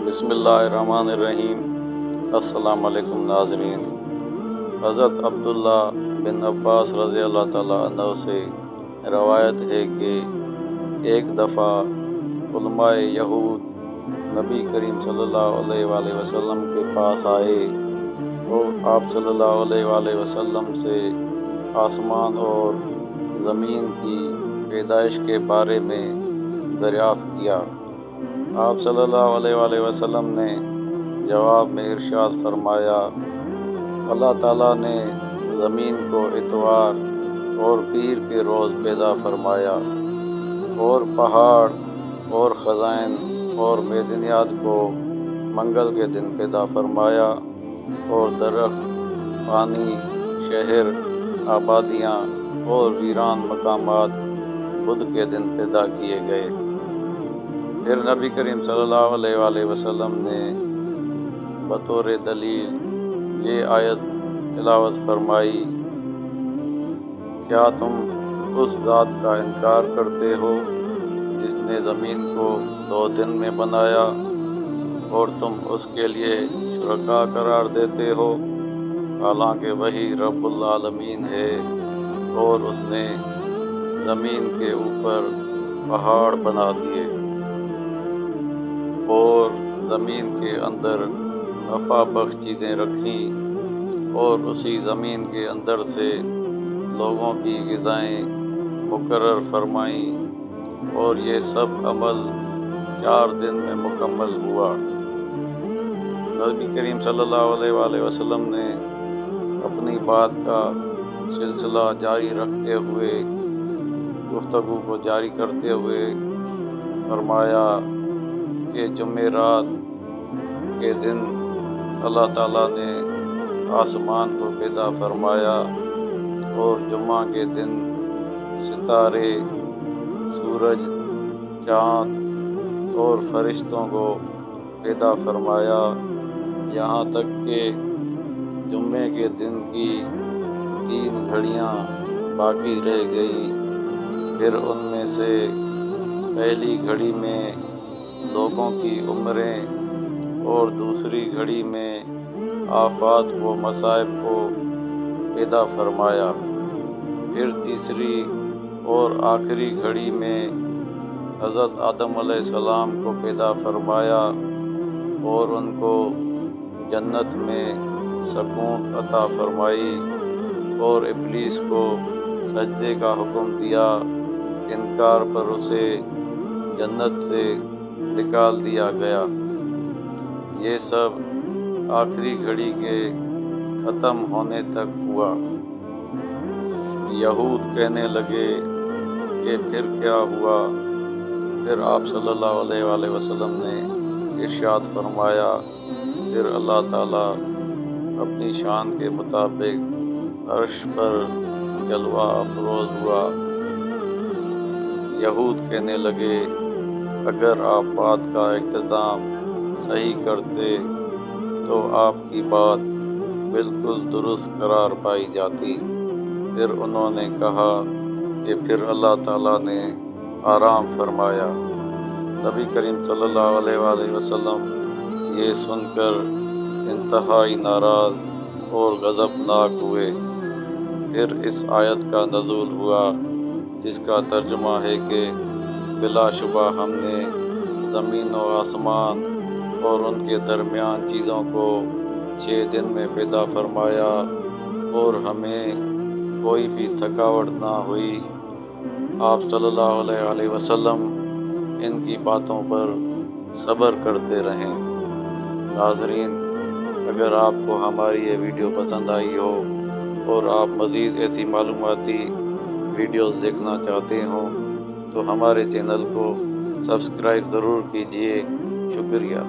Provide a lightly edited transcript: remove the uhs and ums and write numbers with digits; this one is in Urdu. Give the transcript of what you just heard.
بسم اللہ الرحمن الرحیم۔ السلام علیکم ناظرین۔ حضرت عبداللہ بن عباس رضی اللہ تعالیٰ عنہ سے روایت ہے کہ ایک دفعہ علماء یہود نبی کریم صلی اللہ علیہ وآلہ وسلم کے پاس آئے اور آپ صلی اللہ علیہ وآلہ وسلم سے آسمان اور زمین کی پیدائش کے بارے میں دریافت کیا۔ آپ صلی اللہ علیہ وآلہ وسلم نے جواب میں ارشاد فرمایا، اللہ تعالیٰ نے زمین کو اتوار اور پیر کے روز پیدا فرمایا، اور پہاڑ اور خزائن اور معدنیات کو منگل کے دن پیدا فرمایا، اور درخت، پانی، شہر، آبادیاں اور ویران مقامات بدھ کے دن پیدا کیے گئے۔ پھر نبی کریم صلی اللہ علیہ وآلہ وسلم نے بطور دلیل یہ آیت تلاوت فرمائی، کیا تم اس ذات کا انکار کرتے ہو جس نے زمین کو 2 دن میں بنایا اور تم اس کے لیے شرکا قرار دیتے ہو، حالانکہ وہی رب العالمین ہے، اور اس نے زمین کے اوپر پہاڑ بنا دیے اور زمین کے اندر نفع بخش چیزیں رکھیں، اور اسی زمین کے اندر سے لوگوں کی غذائیں مقرر فرمائیں، اور یہ سب عمل 4 دن میں مکمل ہوا۔ نبی کریم صلی اللہ علیہ وآلہ وسلم نے اپنی بات کا سلسلہ جاری رکھتے ہوئے گفتگو کو جاری کرتے ہوئے فرمایا کہ جمعرات کے دن اللہ تعالیٰ نے آسمان کو پیدا فرمایا، اور جمعہ کے دن ستارے، سورج، چاند اور فرشتوں کو پیدا فرمایا، یہاں تک کہ جمعے کے دن کی 3 گھڑیاں باقی رہ گئیں۔ پھر ان میں سے پہلی گھڑی میں لوگوں کی عمریں اور دوسری گھڑی میں آفات و مصائب کو پیدا فرمایا۔ پھر تیسری اور آخری گھڑی میں حضرت آدم علیہ السلام کو پیدا فرمایا اور ان کو جنت میں سکون عطا فرمائی، اور ابلیس کو سجدے کا حکم دیا، انکار پر اسے جنت سے نکال دیا گیا۔ یہ سب آخری گھڑی کے ختم ہونے تک ہوا۔ یہود کہنے لگے کہ پھر کیا ہوا؟ پھر آپ صلی اللہ علیہ وآلہ وسلم نے ارشاد فرمایا، پھر اللہ تعالیٰ اپنی شان کے مطابق عرش پر جلوہ افروز ہوا۔ یہود کہنے لگے، اگر آپ بات کا اختتام صحیح کرتے تو آپ کی بات بالکل درست قرار پائی جاتی۔ پھر انہوں نے کہا کہ پھر اللہ تعالیٰ نے آرام فرمایا۔ نبی کریم صلی اللہ علیہ وآلہ وسلم یہ سن کر انتہائی ناراض اور غضبناک ہوئے۔ پھر اس آیت کا نزول ہوا جس کا ترجمہ ہے کہ بلا شبہ ہم نے زمین و آسمان اور ان کے درمیان چیزوں کو 6 دن میں پیدا فرمایا، اور ہمیں کوئی بھی تھکاوٹ نہ ہوئی۔ آپ صلی اللہ علیہ وآلہ وسلم ان کی باتوں پر صبر کرتے رہیں۔ ناظرین، اگر آپ کو ہماری یہ ویڈیو پسند آئی ہو اور آپ مزید ایسی معلوماتی ویڈیوز دیکھنا چاہتے ہوں تو ہمارے چینل کو سبسکرائب ضرور کیجیے۔ شکریہ۔